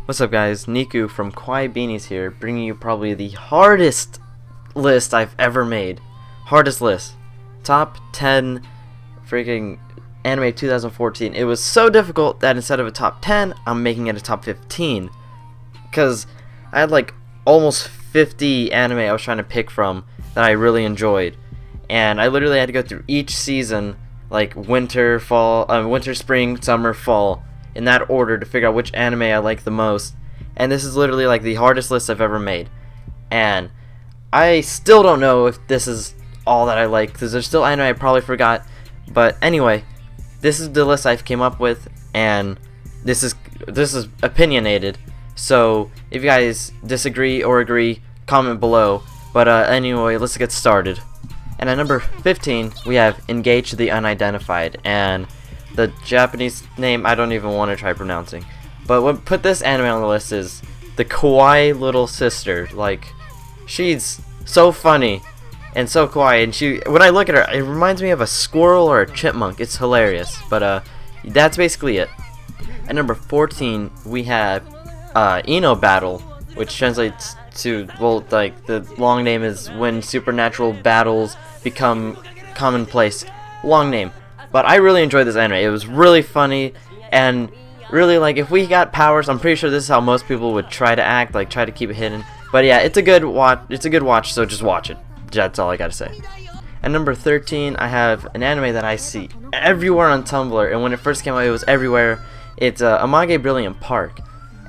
What's up guys, Niku from Kawaii Beanies here, bringing you probably the hardest list I've ever made. Hardest list. Top 10 freaking anime 2014. It was so difficult that instead of a top 10, I'm making it a top 15. Because I had like almost 50 anime I was trying to pick from that I really enjoyed. And I literally had to go through each season, like winter, fall, winter, spring, summer, fall, in that order to figure out which anime I like the most. And this is literally like the hardest list I've ever made. And I still don't know if this is all that I like, because there's still anime I probably forgot. But anyway, this is the list I've came up with, and this is opinionated. So if you guys disagree or agree, comment below. But anyway, let's get started. And at number 15, we have Engage the Unidentified, and the Japanese name I don't even want to try pronouncing. But what put this anime on the list is the kawaii little sister. Like, she's so funny and so kawaii, and when I look at her, it reminds me of a squirrel or a chipmunk. It's hilarious. But that's basically it. At number 14, we have Inou Battle, which translates to, well, like, the long name is When Supernatural Battles Become Commonplace. Long name. But I really enjoyed this anime. It was really funny, and really, like, if we got powers, I'm pretty sure this is how most people would try to act, like, try to keep it hidden. But yeah, it's a good watch, so just watch it. That's all I gotta say. At number 13, I have an anime that I see everywhere on Tumblr, and when it first came out, it was everywhere. It's Amagi Brilliant Park,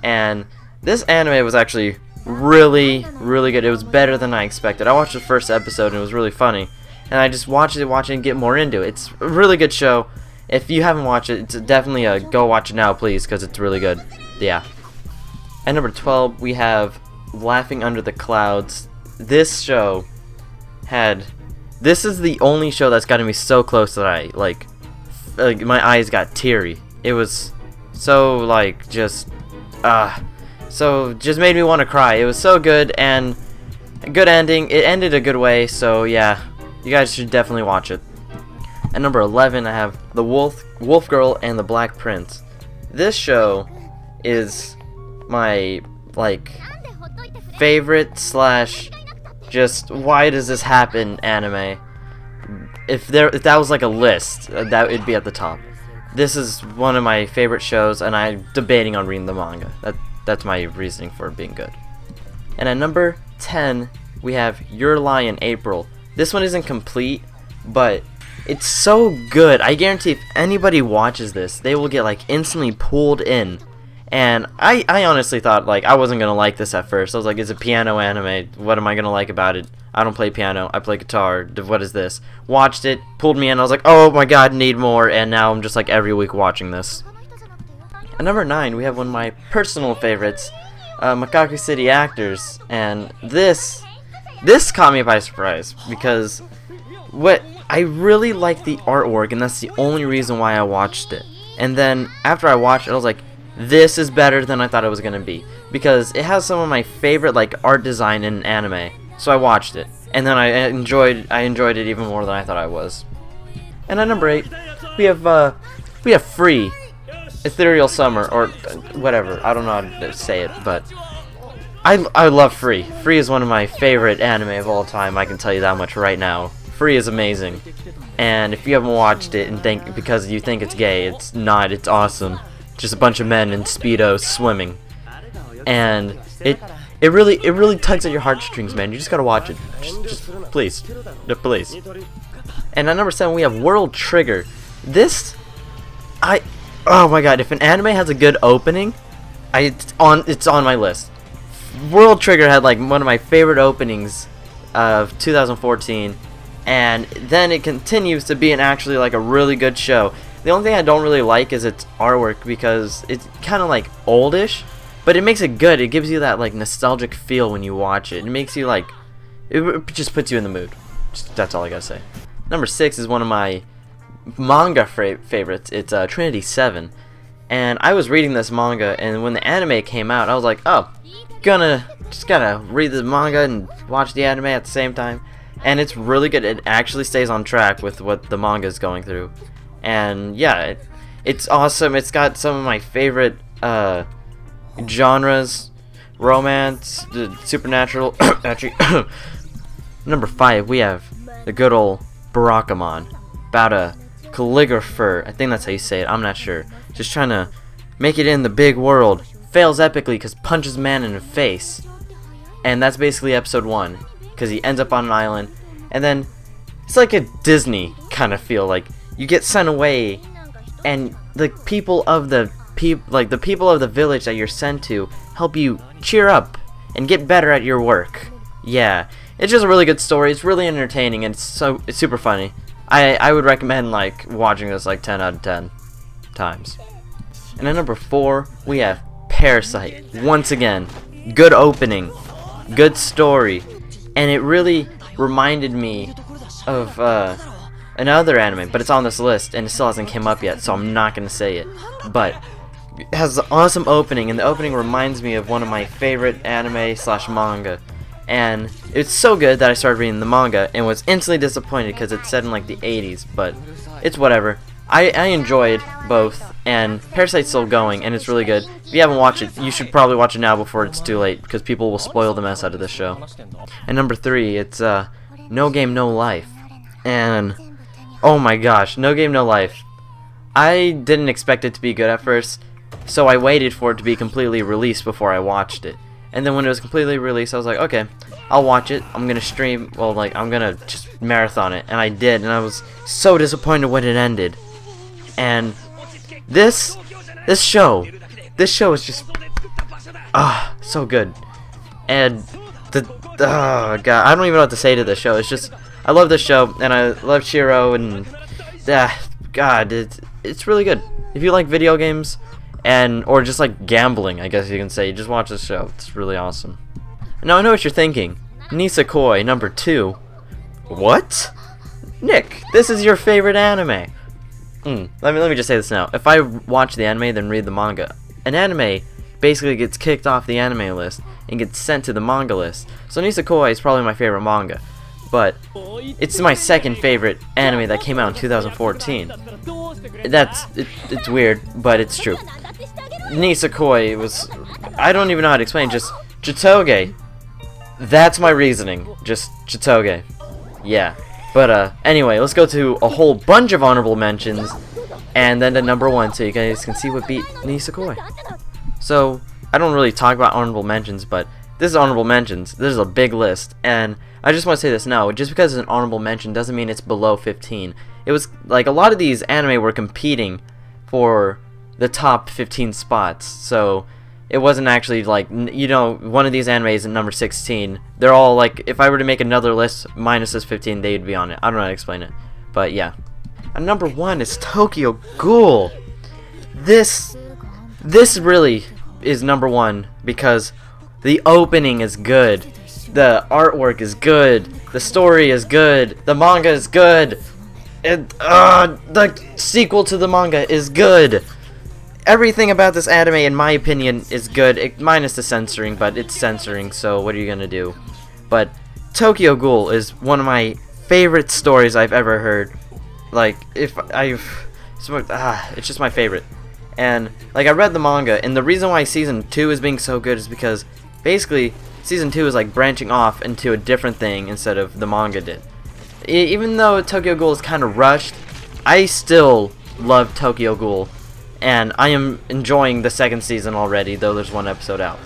and this anime was actually really good. It was better than I expected. I watched the first episode, and it was really funny. And I just watched it and get more into it. It's a really good show. If you haven't watched it, it's definitely a go watch it now, please, because it's really good. Yeah. At number 12, we have Laughing Under the Clouds. This show this is the only show that's gotten me so close that I, like my eyes got teary. It was so, like, just made me want to cry. It was so good, and a good ending. It ended a good way, so yeah. You guys should definitely watch it. At number 11, I have The Wolf Girl and the Black Prince. This show is my, like, favorite slash just why does this happen anime. If that was like a list, that would be at the top. This is one of my favorite shows, and I'm debating on reading the manga. That's my reasoning for it being good. And at number 10, we have Your Lie in April. This one isn't complete, but it's so good. I guarantee if anybody watches this, they will get, like, instantly pulled in. And I honestly thought, like, I wasn't gonna like this at first. I was like, it's a piano anime. What am I gonna like about it? I don't play piano. I play guitar. What is this? Watched it, pulled me in. I was like, oh my god, need more. And now I'm just, like, every week watching this. At number 9, we have one of my personal favorites, Mekaku City Actors, and this caught me by surprise, because I really like the artwork, and that's the only reason why I watched it. And then after I watched it, I was like, this is better than I thought it was gonna be, because it has some of my favorite, like, art design in anime. So I watched it, and then I enjoyed it even more than I thought I was. And at number 8, we have Free, Ethereal Summer, or whatever. I don't know how to say it, but I love Free. Free is one of my favorite anime of all time. I can tell you that much right now. Free is amazing, and if you haven't watched it and think because you think it's gay, it's not. It's awesome. Just a bunch of men in speedos swimming, and it really tugs at your heartstrings, man. You just gotta watch it. Just please, please. And at number 7, we have World Trigger. Oh my god! If an anime has a good opening, it's on my list. World Trigger had, like, one of my favorite openings of 2014, and then it continues to be actually, like, a really good show. The only thing I don't really like is its artwork, because it's kind of, like, oldish, but it makes it good. It gives you that, like, nostalgic feel when you watch it. It makes you, like, it just puts you in the mood. That's all I gotta say. Number 6 is one of my manga favorites. It's Trinity VII, and I was reading this manga, and when the anime came out, I was like, oh, just gotta read the manga and watch the anime at the same time. And it's really good. It actually stays on track with what the manga is going through, and yeah, it's awesome. It's got some of my favorite genres, romance, supernatural. Actually, number 5, we have the good old Barakamon, about a calligrapher. I think that's how you say it. I'm not sure. Just trying to make it in the big world. Fails epically because punches a man in the face. And that's basically episode 1, because he ends up on an island, and then it's like a Disney kind of feel. Like you get sent away, and the people of the people of the village that you're sent to help you cheer up and get better at your work. Yeah, it's just a really good story. It's really entertaining, and it's super funny. I would recommend like watching this like 10 out of 10 times. And at number 4, we have Parasyte. Once again, good opening, good story, and it really reminded me of another anime, but it's on this list and it still hasn't came up yet, so I'm not gonna say it. But it has an awesome opening, and the opening reminds me of one of my favorite anime / manga, and it's so good that I started reading the manga and was instantly disappointed because it's set in like the 80s, but it's whatever. I enjoyed both, and Parasyte's still going, and it's really good. If you haven't watched it, you should probably watch it now before it's too late, because people will spoil the mess out of this show. And number 3, it's No Game No Life. And oh my gosh, No Game No Life. I didn't expect it to be good at first, so I waited for it to be completely released before I watched it. And then when it was completely released, I was like, okay, I'll watch it. I'm gonna stream, well, like, I'm gonna just marathon it. And I did, and I was so disappointed when it ended. And this show is just so good. And oh god, I don't even know what to say to this show. It's just, I love this show, and I love Shiro, and god, it's really good. If you like video games or just like gambling, I guess you can say, just watch this show. It's really awesome. Now I know what you're thinking. Nisekoi number 2. What? Nick, this is your favorite anime. Let me just say this now. If I watch the anime then read the manga, an anime basically gets kicked off the anime list and gets sent to the manga list. So Nisekoi is probably my favorite manga, but it's my second favorite anime that came out in 2014. It's weird, but it's true. Nisekoi was, I don't even know how to explain, just Chitoge. That's my reasoning, just Chitoge. Yeah. But anyway, let's go to a whole bunch of honorable mentions, and then to number 1, so you guys can see what beat Nisekoi. So, I don't really talk about honorable mentions, but this is honorable mentions. This is a big list, and I just want to say this now. Just because it's an honorable mention doesn't mean it's below 15. It was, like, a lot of these anime were competing for the top 15 spots, so it wasn't actually like, you know, one of these animes at number 16. They're all like, if I were to make another list minus this 15, they'd be on it. I don't know how to explain it, but yeah. And number 1 is Tokyo Ghoul. This really is number 1 because the opening is good, the artwork is good, the story is good, the manga is good, and the sequel to the manga is good. Everything about this anime, in my opinion, is good, minus the censoring, but it's censoring, so what are you gonna do? But Tokyo Ghoul is one of my favorite stories I've ever heard. Like, it's just my favorite. And, like, I read the manga, and the reason why Season 2 is being so good is because, basically, Season 2 is, like, branching off into a different thing instead of the manga did. Even though Tokyo Ghoul is kind of rushed, I still love Tokyo Ghoul. And I am enjoying the 2nd season already, though there's 1 episode out.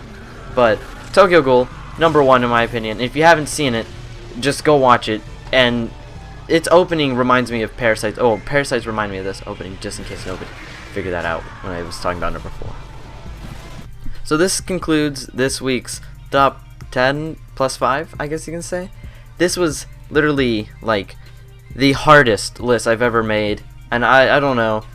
But Tokyo Ghoul, number 1 in my opinion. If you haven't seen it, just go watch it. And its opening reminds me of Parasyte. Oh, Parasytes remind me of this opening, just in case nobody figured that out when I was talking about number 4. So this concludes this week's top 10 plus 5, I guess you can say. This was literally like the hardest list I've ever made, and I don't know.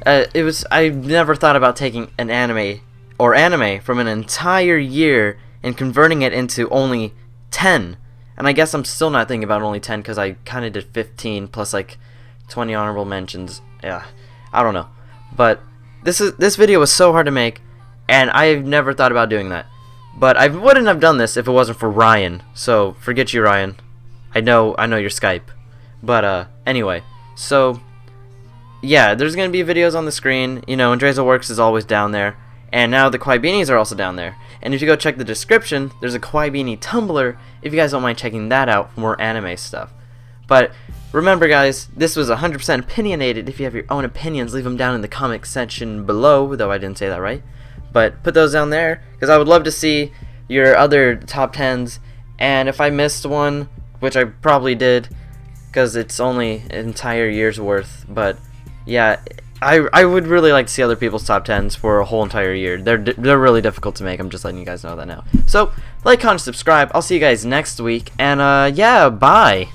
I never thought about taking an anime from an entire year and converting it into only 10. And I guess I'm still not thinking about only 10 because I kind of did 15 plus like 20 honorable mentions. Yeah, I don't know. But this video was so hard to make, and I've never thought about doing that. But I wouldn't have done this if it wasn't for Ryan. So forget you, Ryan. I know your Skype. But anyway, so yeah, there's gonna be videos on the screen. You know, Andreza Works is always down there, And now the Kawaii Beanies are also down there. And if you go check the description, there's a Kawaii Beanie Tumblr if you guys don't mind checking that out for more anime stuff. But remember guys, this was 100% opinionated. If you have your own opinions, leave them down in the comment section below, though I didn't say that right. But put those down there, because I would love to see your other top 10s. And if I missed one, which I probably did, because it's only an entire year's worth, but yeah, I would really like to see other people's top 10s for a whole entire year. They're really difficult to make. I'm just letting you guys know that now. So, like, comment, subscribe. I'll see you guys next week, and yeah, bye.